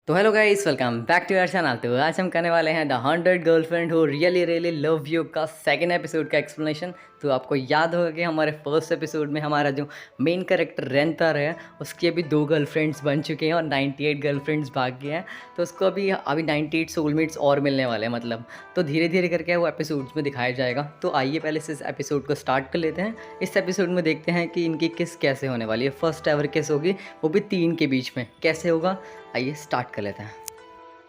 तो hello guys, welcome back to our channel. तो आज हम करने वाले हैं the 100 girlfriend who really really love you का सेकंड एपिसोड का एक्सप्लेनेशन। तो आपको याद होगा कि हमारे फर्स्ट एपिसोड में हमारा जो मेन कैरेक्टर रेंतर है उसकी अभी 2 गर्लफ्रेंड्स बन चुके हैं और 98 गर्लफ्रेंड्स भाग गए हैं। तो उसको अभी अभी 98 सोलमेट्स और मिलने वाले हैं मतलब। तो धीरे धीरे करके वो एपिसोड्स में दिखाया जाएगा। तो आइए पहले से इस एपिसोड को स्टार्ट कर लेते हैं। इस एपिसोड में देखते हैं कि इनकी किस कैसे होने वाली है। फर्स्ट एवर किस होगी, वो भी 3 के बीच में। कैसे होगा, आइए स्टार्ट कर लेते हैं।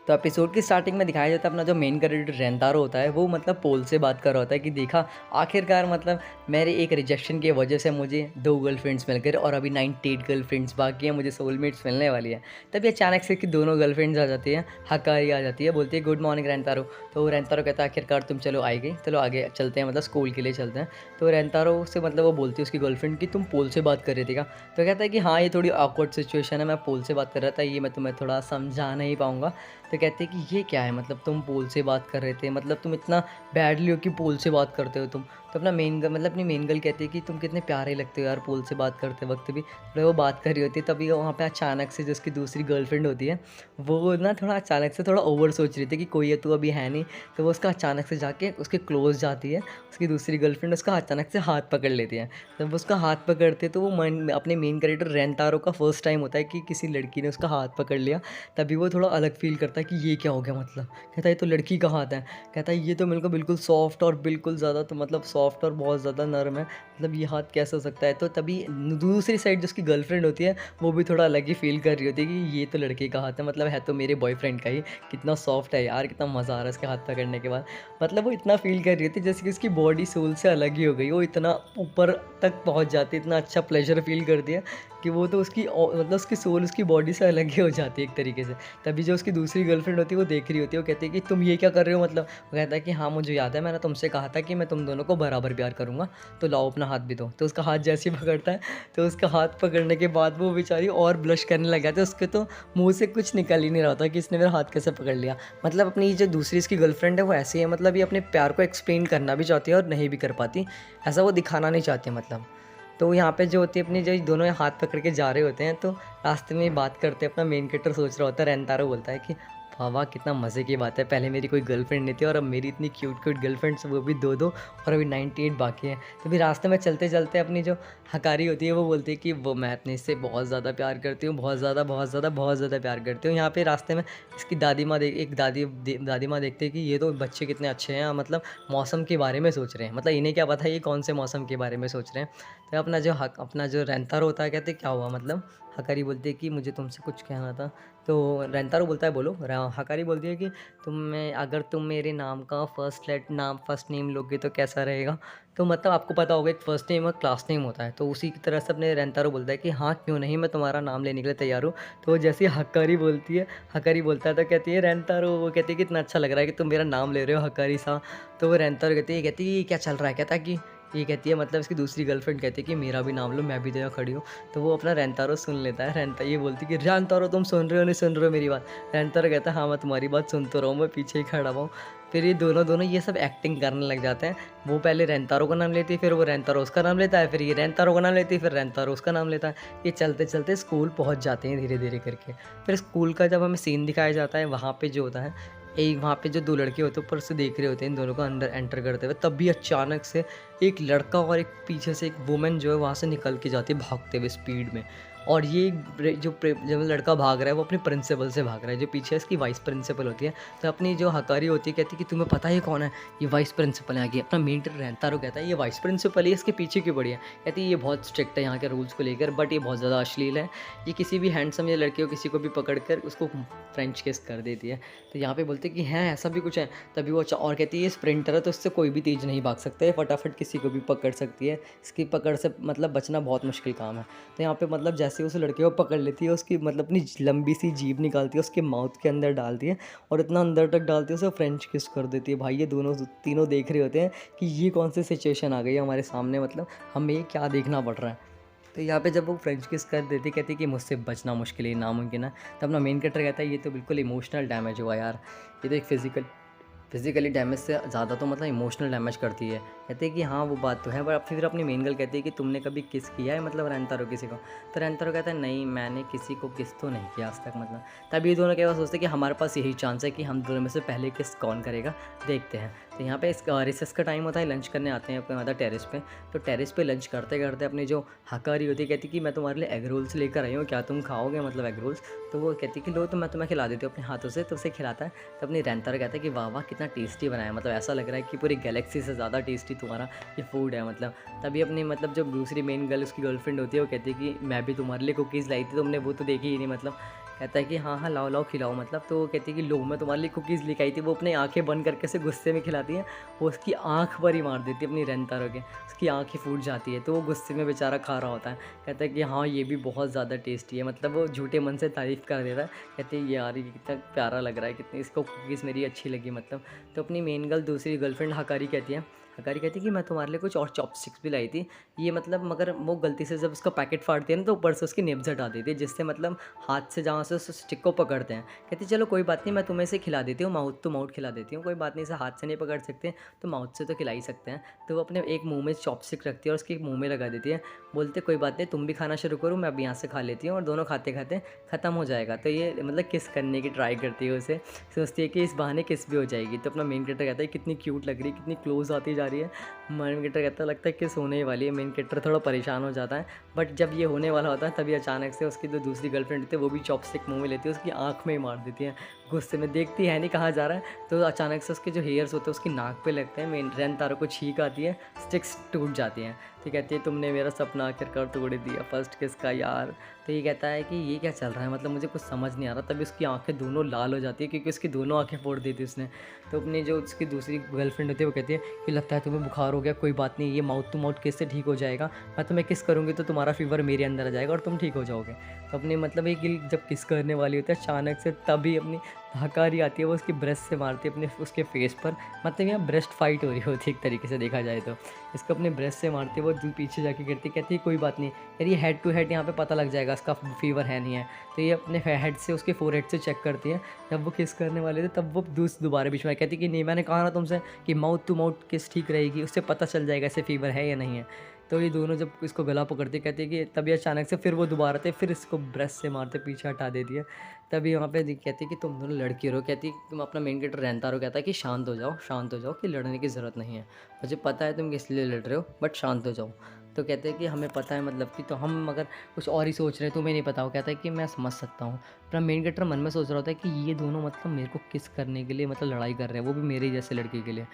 तो एपिसोड की स्टार्टिंग में दिखाया जाता है अपना जो मेन कैरेक्टर रेंतारो होता है वो मतलब पोल से बात कर रहा होता है कि देखा आखिरकार मतलब मेरे एक रिजेक्शन की वजह से मुझे 2 गर्लफ्रेंड्स मिल गए और अभी 98 गर्लफ्रेंड्स बाकी हैं, मुझे सोलमेट्स मिलने वाली है। तभी अचानक से कि दोनों गर्लफ्रेंड्स आ जाती हैं, हकारी आ जाती है, बोलती है गुड मॉर्निंग रेंतारो। तो रेंतारो कहता है आखिरकार तुम चलो आई गई, चलो आगे चलते हैं, मतलब स्कूल के लिए चलते हैं। तो रेंतारो से मतलब वो बोलती है उसकी गर्लफ्रेंड कि तुम पोल से बात कर रही थी क्या। तो कहता है कि हाँ ये थोड़ी ऑकवर्ड सिचुएशन है, मैं पोल से बात कर रहा था, ये मैं तुम्हें थोड़ा समझा नहीं पाऊँगा। तो कहते हैं कि ये क्या है, मतलब तुम पोल से बात कर रहे थे, मतलब तुम इतना बैडली हो कि पोल से बात करते हो तुम। तो अपना मेन गर्ल मतलब अपनी मेन गर्ल कहती है कि तुम कितने प्यारे लगते हो यार पोल से बात करते वक्त भी। थोड़ा वो बात कर रही होती है तभी वहाँ पे अचानक से जो उसकी दूसरी गर्लफ्रेंड होती है वो ना थोड़ा अचानक से थोड़ा ओवर सोच रही थी कि कोई है तो अभी है नहीं। तो वो उसका अचानक से जाके उसके क्लोज जाती है, उसकी दूसरी गर्लफ्रेंड उसका अचानक से हाथ पकड़ लेती है। जब उसका हाथ पकड़ते तो वो अपने मेन कैरेक्टर रेंतारो का फर्स्ट टाइम होता है कि किसी लड़की ने उसका हाथ पकड़ लिया। तभी वो थोड़ा अलग फ़ील करता है कि ये क्या हो गया, मतलब कहता है ये तो लड़की का हाथ है। कहता है ये तो मेरे को बिल्कुल सॉफ्ट और बिल्कुल ज़्यादा तो मतलब सॉफ्ट और बहुत ज़्यादा नरम है, मतलब ये हाथ कैसे हो सकता है। तो तभी दूसरी साइड जो उसकी गर्लफ्रेंड होती है वो भी थोड़ा अलग ही फ़ील कर रही होती है कि ये तो लड़के का हाथ है, मतलब है तो मेरे बॉयफ्रेंड का ही। कितना सॉफ्ट है यार, कितना मज़ा आ रहा है इसके हाथ पकड़ने के बाद। मतलब वो इतना फ़ील कर रही होती है जैसे कि उसकी बॉडी सोल से अलग ही हो गई, वो इतना ऊपर तक पहुँच जाती है, इतना अच्छा प्लेजर फ़ील करती है कि वो तो उसकी मतलब उसकी सोल उसकी बॉडी से अलग ही हो जाती है एक तरीके से। तभी जो उसकी दूसरी गर्लफ्रेंड होती है वो देख रही होती है, वो कहती है कि तुम ये क्या कर रहे हो, मतलब वो कहता है कि हाँ मुझे याद है, मैंने तुमसे कहा था कि मैं तुम दोनों को बराबर प्यार करूँगा, तो लाओ अपना हाथ भी दो। तो उसका हाथ जैसे ही पकड़ता है तो उसका हाथ पकड़ने के बाद वो बेचारी और ब्लश करने लग जाती है, उसके तो मुँह से कुछ निकल ही नहीं रहा था कि इसने मेरा हाथ कैसे पकड़ लिया। मतलब अपनी जो दूसरी इसकी गर्लफ्रेंड है वो ऐसी है, मतलब ये अपने प्यार को एक्सप्लेन करना भी चाहती है और नहीं भी कर पाती, ऐसा वो दिखाना नहीं चाहती मतलब। तो यहाँ पे जो होती है अपनी जो दोनों हाथ पकड़ के जा रहे होते हैं तो रास्ते में बात करते हैं, अपना मेन कैरेक्टर सोच रहा होता है, रेंतारो बोलता है कि वाह वाह कितना मज़े की बात है, पहले मेरी कोई गर्लफ्रेंड नहीं थी और अब मेरी इतनी क्यूट क्यूट गर्लफ्रेंड्स, वो भी 2-2 और अभी 98 बाकी हैं। तो फिर रास्ते में चलते चलते अपनी जो हकारी होती है वो बोलती है कि वो मैं अपने इससे बहुत ज़्यादा प्यार करती हूँ, बहुत ज़्यादा बहुत ज़्यादा बहुत ज़्यादा प्यार करती हूँ। यहाँ पे रास्ते में इसकी दादी माँ एक दादी माँ देखते हैं कि ये तो बच्चे कितने अच्छे हैं, मतलब मौसम के बारे में सोच रहे हैं, मतलब इन्हें क्या पता ये कौन से मौसम के बारे में सोच रहे हैं। तो अपना जो रेंतारो होता है कहते क्या हुआ, मतलब हकारी बोलती है कि मुझे तुमसे कुछ कहना था। तो रेंतारो बोलता है बोलो। हकारी बोलती है कि अगर तुम मेरे नाम का फर्स्ट नेम लोगे तो कैसा रहेगा। तो मतलब आपको पता होगा एक फ़र्स्ट नेम और क्लास नेम होता है, तो उसी की तरह से अपने रेंतारो बोलता है कि हाँ क्यों नहीं, मैं तुम्हारा नाम लेने के लिए तैयार हूँ। तो वो जैसे ही हकारी बोलता है तो कहती है रेंतारो, वो कहती है कितना अच्छा लग रहा है कि तुम मेरा नाम ले रहे हो हकारी सा। तो वो रेंतारो कहती है ये क्या चल रहा है, कहता है कि ये कहती है मतलब इसकी दूसरी गर्लफ्रेंड कहती है कि मेरा भी नाम लो, मैं भी तो यहाँ खड़ी हूँ। तो वो अपना रेंतारो सुन लेता है, ये बोलती है कि रेंतारो तुम सुन रहे हो नहीं सुन रहे हो मेरी बात। रेंतारो कहता है हाँ मैं तुम्हारी बात सुन तो रहा हूँ, मैं पीछे ही खड़ा हुआ हूँ। फिर ये दोनों दोनों ये सब एक्टिंग करने लग जाते हैं। वो पहले रेंतारो का नाम लेती है, फिर वो रेंतारो उसका नाम लेता है, फिर ये रेंतारो का नाम लेती है, फिर रेंतारो उसका नाम लेता है। ये चलते चलते स्कूल पहुँच जाते हैं धीरे धीरे करके। फिर स्कूल का जब हमें सीन दिखाया जाता है वहाँ पे जो होता है, एक वहाँ पे जो 2 लड़के होते हैं ऊपर से देख रहे होते हैं इन दोनों को अंदर एंटर करते हुए, तब भी अचानक से एक लड़का और एक पीछे से एक वुमन जो है वहाँ से निकल के जाती है भागते हुए स्पीड में। और ये जब लड़का भाग रहा है वो अपने प्रिंसिपल से भाग रहा है, जो पीछे इसकी वाइस प्रिंसिपल होती है। तो अपनी जो हकारी होती है कहती है कि तुम्हें पता है ये कौन है, ये वाइस प्रिंसिपल है आगे। अपना मेंटर रेंतारो कहता है ये वाइस प्रिंसिपल है, इसके पीछे क्यों पड़ी है। कहती है ये बहुत स्ट्रिक्ट है यहाँ के रूल्स को लेकर, बट ये बहुत ज़्यादा अश्लील है, ये किसी भी हैंडसम या लड़के को किसी को भी पकड़ कर उसको फ्रेंच किस कर देती है। तो यहाँ पे बोलते हैं कि हैं ऐसा भी कुछ है। तभी वो और कहती है ये स्प्रिंटर है तो इससे कोई भी तेज़ नहीं भाग सकता है, फटाफट किसी को भी पकड़ सकती है, इसकी पकड़ से मतलब बचना बहुत मुश्किल काम है। तो यहाँ पे मतलब जैसे उस लड़के को पकड़ लेती है, उसकी मतलब अपनी लंबी सी जीभ निकालती है, उसके माउथ के अंदर डालती है और इतना अंदर तक डालती है उसे फ्रेंच किस कर देती है। भाई ये दोनों तीनों देख रहे होते हैं कि ये कौन सी सिचुएशन आ गई है हमारे सामने, मतलब हमें ये क्या देखना पड़ रहा है। तो यहाँ पे जब वो फ्रेंच किस कर देती कहती है कि मुझसे बचना मुश्किल है, नामुमकिन है। तो अपना मेन कैरेक्टर कहता है ये तो बिल्कुल इमोशनल डैमेज हुआ यार, ये तो एक फिजिकल फिजिकली डैमेज से ज़्यादा तो मतलब इमोशनल डैमेज करती है। कहते हैं कि हाँ वो बात तो है, पर फिर अपनी मेन गर्ल कहती है कि तुमने कभी किस किया है मतलब रेंतारो किसी को? तो रेंतारो कहता है नहीं मैंने किसी को किस तो नहीं किया आज तक मतलब। तब ये दोनों क्या सोचते हैं कि हमारे पास यही चांस है कि हम दोनों में से पहले किस कौन करेगा, देखते हैं। तो यहाँ पे इस रिसेस का टाइम होता है, लंच करने आते हैं अपने मतलब टेरेस पे। तो टेरेस पे लंच करते करते अपनी जो हकारी होती है कहती कि मैं तुम्हारे लिए एग रोल्स लेकर आई हूँ, क्या तुम खाओगे मतलब एग रोल्स? तो वो कहती कि लो तो मैं तुम्हें खिला देती हूँ अपने हाथों से। तो उसे खिलाता है। तो अपनी रेंतारो कहता है कि वाह वाह कितना टेस्टी बनाया, मतलब ऐसा लग रहा है कि पूरी गैलेक्सी से ज़्यादा टेस्टी तुम्हारा ये फूड है मतलब। तभी अपनी मतलब जो दूसरी मेन गर्ल उसकी गर्लफ्रेंड होती है वो कहती है कि मैं भी तुम्हारे लिए कुकीज़ लाई थी, तुमने वो तो देखी ही नहीं मतलब। कहता है कि हाँ हाँ लाओ लाओ खिलाओ मतलब। तो वो कहती है कि लो मैं तुम्हारे लिए कुकीज़ लेके आई थी। वो अपनी आंखें बंद करके उसे गुस्से में खिलाती है। वो उसकी आँख पर ही मार देती है अपनी रेंतारो के, उसकी आँख ही फूट जाती है। तो वो गुस्से में बेचारा खा रहा होता है। कहता है कि हाँ ये भी बहुत ज़्यादा टेस्टी है, मतलब वो झूठे मन से तारीफ़ कर देता है। कहते हैं यार ये कितना प्यारा लग रहा है, कितनी इसको कुकीज़ मेरी अच्छी लगी मतलब। तो अपनी मेन गर्ल दूसरी गर्लफ्रेंड हकारी कहती है कि मैं तुम्हारे लिए कुछ और चॉपस्टिक्स भी लाई थी, ये मतलब मगर वो गलती से जब उसका पैकेट फाड़ती है ना तो ऊपर से उसकी निब्स हटा देती है, जिससे मतलब हाथ से जहाँ से उस स्टिक को पकड़ते हैं। कहती चलो कोई बात नहीं मैं तुम्हें से खिला देती हूँ, माउथ टू माउथ खिला देती हूँ, कोई बात नहीं, इसे हाथ से नहीं पकड़ सकते तो माउथ से तो खिला ही सकते हैं। तो वो अपने एक मुँह में चॉपस्टिक रखती है और उसके मुँह में लगा देती है। बोलते कोई बात नहीं तुम भी खाना शुरू करो, मैं अब यहाँ से खा लेती हूँ, और दोनों खाते खाते ख़त्म हो जाएगा। तो ये मतलब किस करने की ट्राई करती है उसे, सोचती है कि इस बहाने किस भी हो जाएगी। तो अपना मेन कैरेक्टर कहता है कितनी क्यूट लग रही है, कितनी क्लोज आती जा रही है। मेन कैरेक्टर कहता है लगता है किस होने ही वाली है। मेन कैरेक्टर थोड़ा परेशान हो जाता है, बट जब ये होने वाला होता है तभी अचानक से उसकी जो दूसरी गर्लफ्रेंड होती है वो भी चॉपस्टिक मुंह में लेती है, उसकी आंख में ही मार देती है। गुस्से में देखती है नहीं कहाँ जा रहा है, तो अचानक से उसके जो हेयर्स होते हैं उसकी नाक पे लगते हैं। मेन रेंतारो को छींक आती है, स्टिक्स टूट जाती हैं। तो कहती है तुमने मेरा सपना आखिरकार तोड़ दिया, फर्स्ट किसका यार। तो ये कहता है कि ये क्या चल रहा है, मतलब मुझे कुछ समझ नहीं आ रहा। तभी उसकी आंखें दोनों लाल हो जाती है क्योंकि उसकी दोनों आंखें फोड़ दी थी उसने। तो अपनी जो उसकी दूसरी गर्लफ्रेंड होती है वो कहती है कि लगता है तुम्हें बुखार हो गया, कोई बात नहीं, ये माउथ टू माउथ किस से ठीक हो जाएगा, मैं तुम्हें किस करूँगी तो तुम्हारा फीवर मेरे अंदर आ जाएगा और तुम ठीक हो जाओगे। तो अपनी मतलब एक जब किस करने वाली होती है अचानक से तभी अपनी हकारी आती है, वो उसकी ब्रेस्ट से मारती है अपने उसके फेस पर। मतलब यहाँ ब्रेस्ट फाइट हो रही होती है एक तरीके से देखा जाए तो। इसको अपने ब्रेस्ट से मारती है, वो पीछे जाके गिरती, कहती है कोई बात नहीं यार, ये हेड टू हेड यहाँ पे पता लग जाएगा इसका फीवर है नहीं है। तो ये अपने हेड से उसके फोरहेड से चेक करती है। जब वो किस करने वाले थे तब वो दोबारा बीच में कहती है कि नहीं मैंने कहा ना तुमसे कि माउथ टू माउथ किस ठीक रहेगी, उससे पता चल जाएगा इसे फीवर है या नहीं है। तो ये दोनों जब इसको गला पकड़ते कहते हैं कि तभी अचानक से फिर वो दोबारा थे, फिर इसको ब्रेस्ट से मारते पीछे हटा देती है। तभी वहाँ पे कहती है कि तुम दोनों लड़की रहो, कहती है तुम अपना मेन कैरेक्टर रेंतारो कहता है कि शांत हो जाओ कि लड़ने की ज़रूरत नहीं है, मुझे पता है तुम किस लिए लड़ रहे हो बट शांत हो जाओ। तो कहते हैं कि हमें पता है मतलब कि, तो हम मगर कुछ और ही सोच रहे हैं, तुम्हें नहीं पता हो। कहता है कि मैं समझ सकता हूँ। अपना मेन कैरेक्टर मन में सोच रहा होता है कि ये दोनों मतलब मेरे को किस करने के लिए मतलब लड़ाई कर रहे हैं, वो भी मेरे जैसे लड़के के लिए।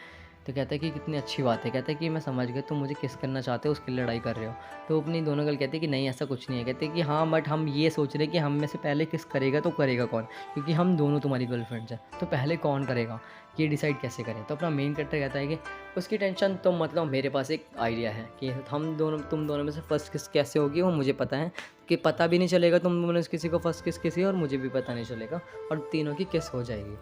तो कहता है कि कितनी अच्छी बात है, कहता है कि मैं समझ गया तुम मुझे किस करना चाहते हो, उसके लिए लड़ाई कर रहे हो। तो अपनी दोनों गर्ल कहती है कि नहीं ऐसा कुछ नहीं है। कहते हैं कि हाँ बट हम ये सोच रहे हैं कि हम में से पहले किस करेगा तो करेगा कौन, क्योंकि हम दोनों तुम्हारी गर्लफ्रेंड्स हैं, तो पहले कौन करेगा ये डिसाइड कैसे करें। तो अपना मेन कैरेक्टर कहता है कि उसकी टेंशन तो मतलब मेरे पास एक आइडिया है कि तुम दोनों में से फर्स्ट किस कैसे होगी वो मुझे पता है, कि पता भी नहीं चलेगा तुम दोनों में से किसी को फर्स्ट किस किसी, और मुझे भी पता नहीं चलेगा, और तीनों की किस हो जाएगी।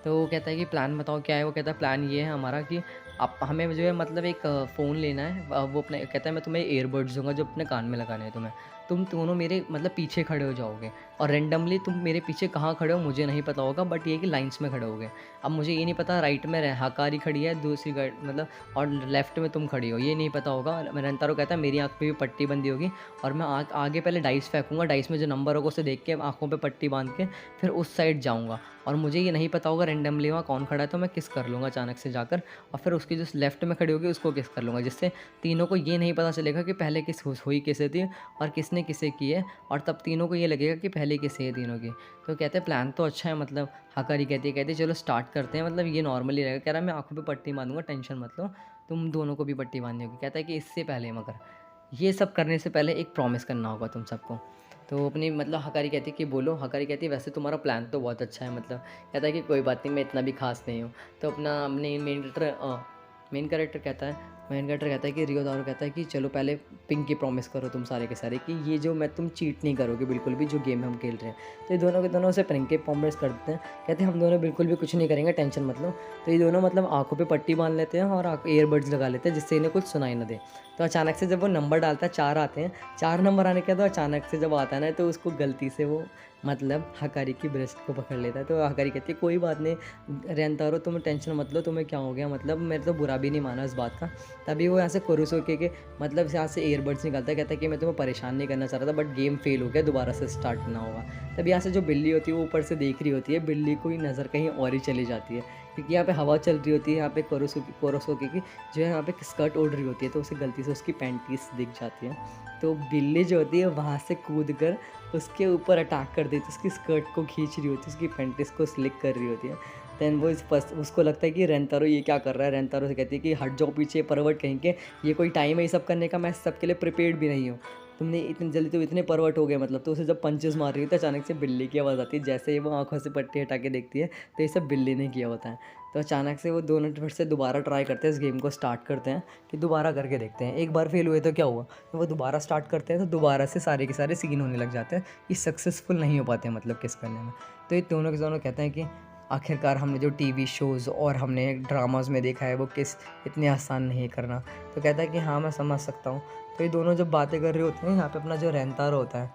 तो वो कहता है कि प्लान बताओ क्या है। वो कहता है प्लान ये है हमारा कि आप हमें जो है मतलब एक फ़ोन लेना है। वो अपने कहता है मैं तुम्हें ईयरबड्स दूंगा जो अपने कान में लगाने हैं तुम्हें, तुम दोनों मेरे मतलब पीछे खड़े हो जाओगे, और रेंडमली तुम मेरे पीछे कहाँ खड़े हो मुझे नहीं पता होगा, बट ये कि लाइंस में खड़े होगे। अब मुझे ये नहीं पता राइट में हकारी खड़ी है दूसरी गाइड मतलब, और लेफ्ट में तुम खड़ी हो, ये नहीं पता होगा। रेंतारो कहता है मेरी आँख पे भी पट्टी बंदी होगी, और मैं आगे पहले डाइस फेंकूंगा, डाइस में जो नंबर होगा उसे देख के आँखों पे पट्टी बांध के फिर उस साइड जाऊँगा, और मुझे ये नहीं पता होगा रेंडमली वहाँ कौन खड़ा है, तो मैं किस कर लूँगा अचानक से जाकर, और फिर उसकी जो लेफ्ट में खड़ी होगी उसको किस कर लूँगा, जिससे तीनों को ये नहीं पता चलेगा कि पहले किस हुई किसे थी और किसने किसे की है, और तब तीनों को ये लगेगा कि पहले किसे है तीनों की। तो कहते हैं प्लान तो अच्छा है मतलब। हकारी कहती है चलो स्टार्ट करते हैं, मतलब ये नॉर्मली रहेगा। कह रहा है मैं आँखों पे पट्टी बांधूंगा, टेंशन मत लो, तुम दोनों को भी पट्टी बांधनी होगी। कहता है कि इससे पहले मगर ये सब करने से पहले एक प्रॉमिस करना होगा तुम सबको। तो अपनी मतलब हकारी कहती है कि बोलो। हकारी कहती है वैसे तुम्हारा प्लान तो बहुत अच्छा है मतलब। कहता है कि कोई बात नहीं मैं इतना भी खास नहीं हूँ। तो अपना अपने मेन कैरेक्टर कहता है मेन कैरेक्टर कहता है कि रियोदारो कहता है कि चलो पहले पिंकी प्रॉमिस करो तुम सारे के सारे कि ये जो मैं तुम चीट नहीं करोगे बिल्कुल भी जो गेम हम खेल रहे हैं। तो ये दोनों के दोनों से पिंकी प्रॉमिस कर देते हैं, कहते हैं हम दोनों बिल्कुल भी कुछ नहीं करेंगे, टेंशन मत लो। तो ये दोनों मतलब आंखों पे पट्टी बांध लेते हैं और ईयरबड्स लगा लेते हैं जिससे इन्हें कुछ सुनाई ना दे। तो अचानक से जब वो नंबर डालता है 4 आते हैं, 4 नंबर आने के बाद अचानक से जब आता है ना तो उसको गलती से वो मतलब हकारी की ब्रेस्ट को पकड़ लेता है। तो हकारी कहती है कोई बात नहीं रेंतारो तुम टेंशन मत लो, तुम्हें क्या हो गया, मतलब मेरे तो बुरा भी नहीं माना इस बात का। तभी वो यहाँ से कुरुसोके के मतलब यहाँ से ईयरबड्स निकालता है, कहता है कि मैं तुम्हें परेशान नहीं करना चाह रहा था बट गेम फेल हो गया, दोबारा से स्टार्ट करना होगा। तभी यहाँ से जो बिल्ली होती है वो ऊपर से देख रही होती है, बिल्ली को ही नज़र कहीं और ही चली जाती है क्योंकि यहाँ पे हवा चल रही होती है, यहाँ पे कोरोसोके की जो है यहाँ पे स्कर्ट ओढ़ रही होती है तो उसे गलती से उसकी पैंटीज दिख जाती है। तो बिल्ली जो होती है वहाँ से कूद कर उसके ऊपर अटैक कर देती है, उसकी स्कर्ट को खींच रही होती है, उसकी पैंटीज को स्लिक कर रही होती है। दैन वो उसको लगता है कि रेंतारो ये क्या कर रहा है। रेंतारो से कहती है कि हट जाओ पीछे परवट कहीं के, ये कोई टाइम है ये सब करने का, मैं इस सब के लिए प्रिपेयर्ड भी नहीं हूँ, तुमने इतनी जल्दी तो इतने परवट हो गए मतलब। तो उसे जब पंचेस मार रही है तो अचानक से बिल्ली की आवाज़ आती है, जैसे ही वो आंखों से पट्टी हटा के देखती है तो ये सब बिल्ली ने किया होता है। तो अचानक से वो दोनों फिर से दोबारा ट्राई करते हैं, इस गेम को स्टार्ट करते हैं कि दोबारा करके देखते हैं। एक बार फेल हुए तो क्या हुआ, तो वो दोबारा स्टार्ट करते हैं तो दोबारा से सारे के सारे सीन होने लग जाते हैं, ये सक्सेसफुल नहीं हो पाते हैं मतलब किस करने में। तो ये दोनों के दोनों कहते हैं कि आखिरकार हमने जो टीवी शोज़ और हमने ड्रामास में देखा है वो किस इतने आसान नहीं करना। तो कहता है कि हाँ मैं समझ सकता हूँ। तो ये दोनों जब बातें कर रहे होते हैं यहाँ पे अपना जो रेंतारो होता है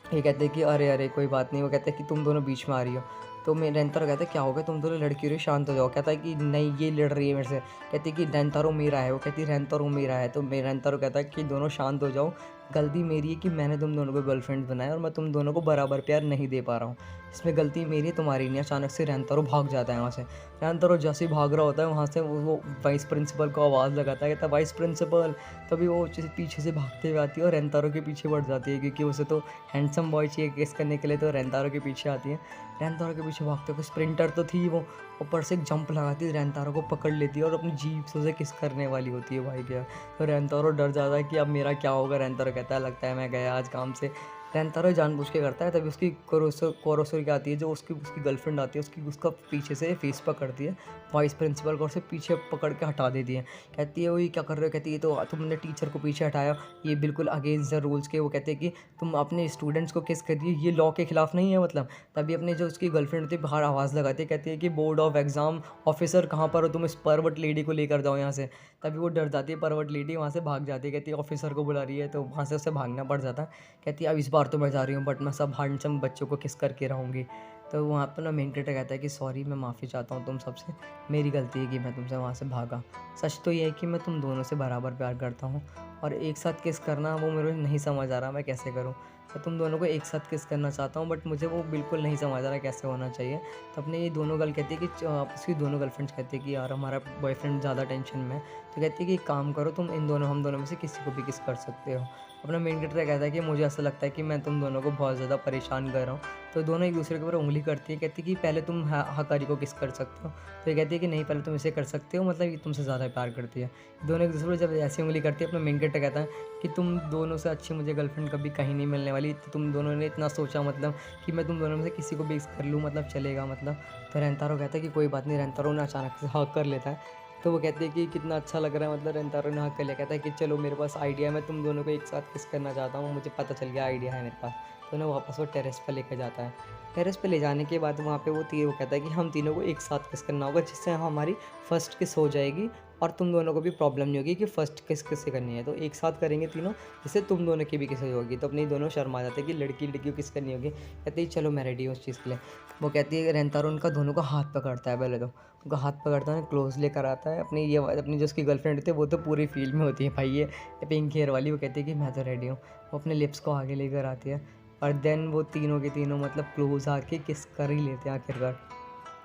ये कहते हैं कि अरे अरे कोई बात नहीं, वो कहते हैं कि तुम दोनों बीच में आ रही हो। तो मैं रेंतारो कहता है क्या हो गया, तुम दोनों लड़की हो रही हो, शांत हो जाओ। कहता है कि नहीं ये लड़ रही है मेरे से, कहती है कि रेंतारो मेरा है, वो कहती है रेंतारो मेरा है। तो मैं रेंतारो कहता है कि दोनों शांत हो जाओ, गलती मेरी है कि मैंने तुम दोनों को गर्लफ्रेंड बनाया और मैं तुम दोनों को बराबर प्यार नहीं दे पा रहा हूँ, इसमें गलती मेरी है तुम्हारी नहीं। अचानक से रेंतारो भाग जाता है वहाँ से। रेंतारो जैसे ही भाग रहा होता है वहाँ से वो वाइस प्रिंसिपल को आवाज़ लगाता है, कहता है वाइस प्रिंसिपल। तभी वो पीछे से भागते हुए आती है और रेंतारो के पीछे बढ़ जाती है क्योंकि उसे तो हैंडसम बॉय चाहिए केस करने के लिए, तो रेंतारो के पीछे आती है। रेंतारो के पीछे भागते हुए स्प्रिंटर तो थी वो, ऊपर से एक जंप लगाती है, रेंतारो को पकड़ लेती है और अपनी जीभ से उसे किस करने वाली होती है भाई क्या। तो रेंतारो डर जाता है कि अब मेरा क्या होगा। रेंतारो कहता है लगता है मैं गया आज काम से। रेंतारो जानबूझ के करता है। तभी उसकी कोरोसोरी आती है जो उसकी गर्लफ्रेंड आती है, उसका पीछे से फेस पकड़ती है वाइस प्रिंसिपल को, उसे पीछे पकड़ के हटा देती है। कहती है वही क्या कर रहे हो, कहती है तो तुमने टीचर को पीछे हटाया, ये बिल्कुल अगेंस्ट द रूल्स के। वो कहते हैं कि तुम अपने स्टूडेंट्स को किस करिए, ये लॉ के खिलाफ नहीं है मतलब। तभी अपने जो उसकी गर्लफ्रेंड होती है बाहर आवाज़ लगाती है, कहती है कि बोर्ड ऑफ एग्ज़ाम ऑफिसर कहाँ पर हो, तुम इस परवट लेडी को लेकर जाओ यहाँ से। तभी वो डर जाती है, परवट लेडी वहाँ से भाग जाती है, कहती है ऑफिसर को बुला रही है, तो वहाँ से उसे भागना पड़ जाता है। कहती है अब इस बार तो मैं जा रही हूँ बट मैं सब हैंडसम बच्चों को किस करके रहूँगी। तो वहाँ पर ना मेन कैरेक्टर कहता है कि सॉरी मैं माफ़ी चाहता हूँ तुम सबसे, मेरी गलती है कि मैं तुमसे वहाँ से भागा। सच तो ये है कि मैं तुम दोनों से बराबर प्यार करता हूँ और एक साथ किस करना वो मेरे नहीं समझ आ रहा मैं कैसे करूँ। मैं तुम दोनों को एक साथ किस करना चाहता हूँ बट मुझे वो बिल्कुल नहीं समझ आ रहा कैसे होना चाहिए। तो अपने ये दोनों गर्ल कहती है कि उसकी दोनों गर्लफ्रेंड्स कहती है कि यार हमारा बॉयफ्रेंड ज़्यादा टेंशन में है। तो कहती है कि एक काम करो तुम हम दोनों में से किसी को भी किस कर सकते हो। अपना मेन कैरेक्टर कहता है कि मुझे ऐसा लगता है कि मैं तुम दोनों को बहुत ज़्यादा परेशान कर रहा हूँ। तो दोनों एक दूसरे के ऊपर उंगली करती है, कहती है कि पहले तुम हकारी को किस कर सकते हो। तो ये कहती है कि नहीं पहले तुम इसे कर सकते हो, मतलब ये तुमसे ज़्यादा प्यार करती है। दोनों एक दूसरे को जब ऐसी उंगली करती है अपना मेन कैरेक्टर कहता है कि तुम दोनों से अच्छी मुझे गर्लफ्रेंड कभी कहीं नहीं मिलने वाली। तो तुम दोनों ने इतना सोचा मतलब कि मैं तुम दोनों में से किसी को भी कर लूँ मतलब चलेगा मतलब। तो रेंतारो कहता है कि कोई बात नहीं। रेंतारो ने अचानक से हक कर लेता है। तो वो कहते हैं कि कितना अच्छा लग रहा है मतलब। रेंतारो ने हक कर लिया, कहता है कि चलो मेरे पास आइडिया है, मैं तुम दोनों को एक साथ किस करना चाहता हूँ, मुझे पता चल गया आइडिया है मेरे पास। तो उन्हें वापस वो टेरेस पर लेकर जाता है। टेरेस पे ले जाने के बाद वहाँ पे वो कहता है कि हम तीनों को एक साथ किस करना होगा जिससे हमारी फर्स्ट किस हो जाएगी और तुम दोनों को भी प्रॉब्लम नहीं होगी कि फ़र्स्ट किस किससे करनी है। तो एक साथ करेंगे तीनों जिससे तुम दोनों की भी किस होगी। तो अपने दोनों शर्मा जाते हैं कि लड़की लड़की को किस करनी होगी। कहते ही चलो मैं रेडी हूँ उस चीज़ के लिए। वो कहती है रेंतारो उनका दोनों का हाथ पकड़ता है, पहले तो उनका हाथ पकड़ता है, क्लोज लेकर आता है। अपनी जो उसकी गर्लफ्रेंड होती है वो तो पूरी फील्ड में होती है भाई ये पिंक हेयर वाली। वो कहती है कि मैं तो रेडी हूँ। वो अपने लिप्स को आगे लेकर आती है और देन वो तीनों के तीनों मतलब क्लोज आके किस कर ही लेते हैं आखिरकार।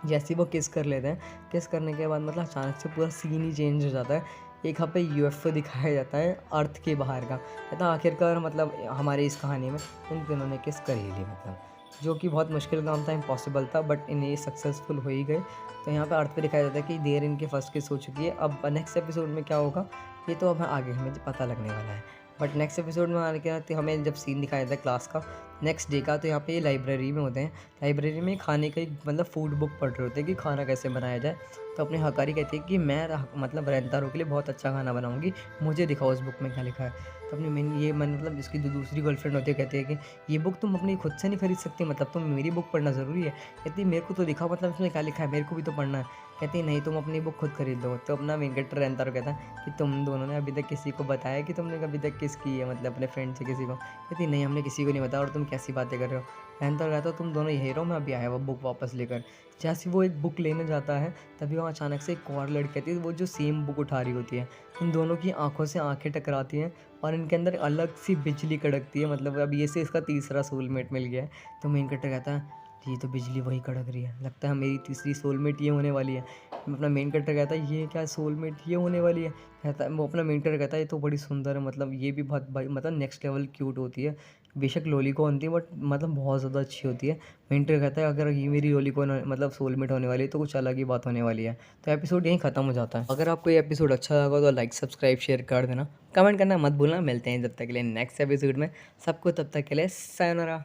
जैसे ही वो किस कर लेते हैं, किस करने के बाद मतलब अचानक से पूरा सीन ही चेंज हो जाता है। एक यहाँ पे यूएफओ दिखाया जाता है अर्थ के बाहर का। कहता आखिरकार मतलब हमारी इस कहानी में इन तीनों ने किस कर ही ली मतलब, जो कि बहुत मुश्किल काम था, इम्पॉसिबल था, बट इन्हें सक्सेसफुल हो ही गए। तो यहाँ पे अर्थ पे दिखाया जाता है कि देर इनके फर्स्ट किस हो चुकी है। अब नेक्स्ट एपिसोड में क्या होगा ये तो अब आगे हमें पता लगने वाला है। बट नेक्स्ट एपिसोड में आने के बाद हमें जब सीन दिखाया जाता है क्लास का, नेक्स्ट डे का। तो यहाँ पे ये लाइब्रेरी में होते हैं। लाइब्रेरी में खाने का एक मतलब फूड बुक पढ़ रहे होते हैं कि खाना कैसे बनाया जाए। तो अपनी हकारी कहती है कि मैं मतलब रेंतारो के लिए बहुत अच्छा खाना बनाऊंगी, मुझे दिखाओ उस बुक में क्या लिखा है। तो अपनी मेन ये मन मतलब इसकी जो दूसरी गर्लफ्रेंड होती है कहती है कि ये बुक तुम अपनी खुद से नहीं खरीद सकती, मतलब तुम मेरी बुक पढ़ना ज़रूरी है। कहती है मेरे को तो दिखाओ मतलब इसमें क्या लिखा है, मेरे को भी तो पढ़ना है। कहती है नहीं, तुम अपनी बुक खुद खरीद लो। तो अपना मेन कैरेक्टर रेंतारो कहता है कि तुम दोनों ने अभी तक किसी को बताया कि तुमने अभी तक किस की है, मतलब अपने फ्रेंड से किसी को। कहती नहीं, हमने किसी को नहीं बताया, और तुम कैसी बातें कर रहे हो। रेंतारो कहता तुम दोनों यही रहो, मैं अभी आया वो बुक वापस लेकर। जैसे वो एक बुक लेने जाता है तभी वहाँ अचानक से एक और लड़की आती है, वो जो सेम बुक उठा रही होती है। इन दोनों की आंखों से आंखें टकराती हैं और इनके अंदर अलग सी बिजली कड़कती है। मतलब अब ये से इसका तीसरा सोलमेट मिल गया है। तो मेन कैरेक्टर कहता है ये तो बिजली वही कड़क रही है, लगता है मेरी तीसरी सोलमेट ये होने वाली है। अपना मेन कैरेक्टर कहता है ये क्या सोलमेट ये होने वाली है। कहता है वो अपना मेन कैरेक्टर कहता है ये तो बड़ी सुंदर है, मतलब ये भी बहुत भाई मतलब नेक्स्ट लेवल क्यूट होती है। बेशक लोलीकॉन होती है बट मतलब बहुत ज़्यादा अच्छी होती है। मेन कैरेक्टर कहता है अगर ये मेरी लोलीकॉन मतलब सोलमेट होने वाली है तो कुछ अलग ही बात होने वाली है। तो एपिसोड यहीं ख़त्म हो जाता है। अगर आपको ये एपिसोड अच्छा लगा तो लाइक सब्सक्राइब शेयर कर देना, कमेंट करना मत भूलना। मिलते हैं जब तक के लिए नेक्स्ट एपिसोड में। सबको तब तक के लिए सायोनारा।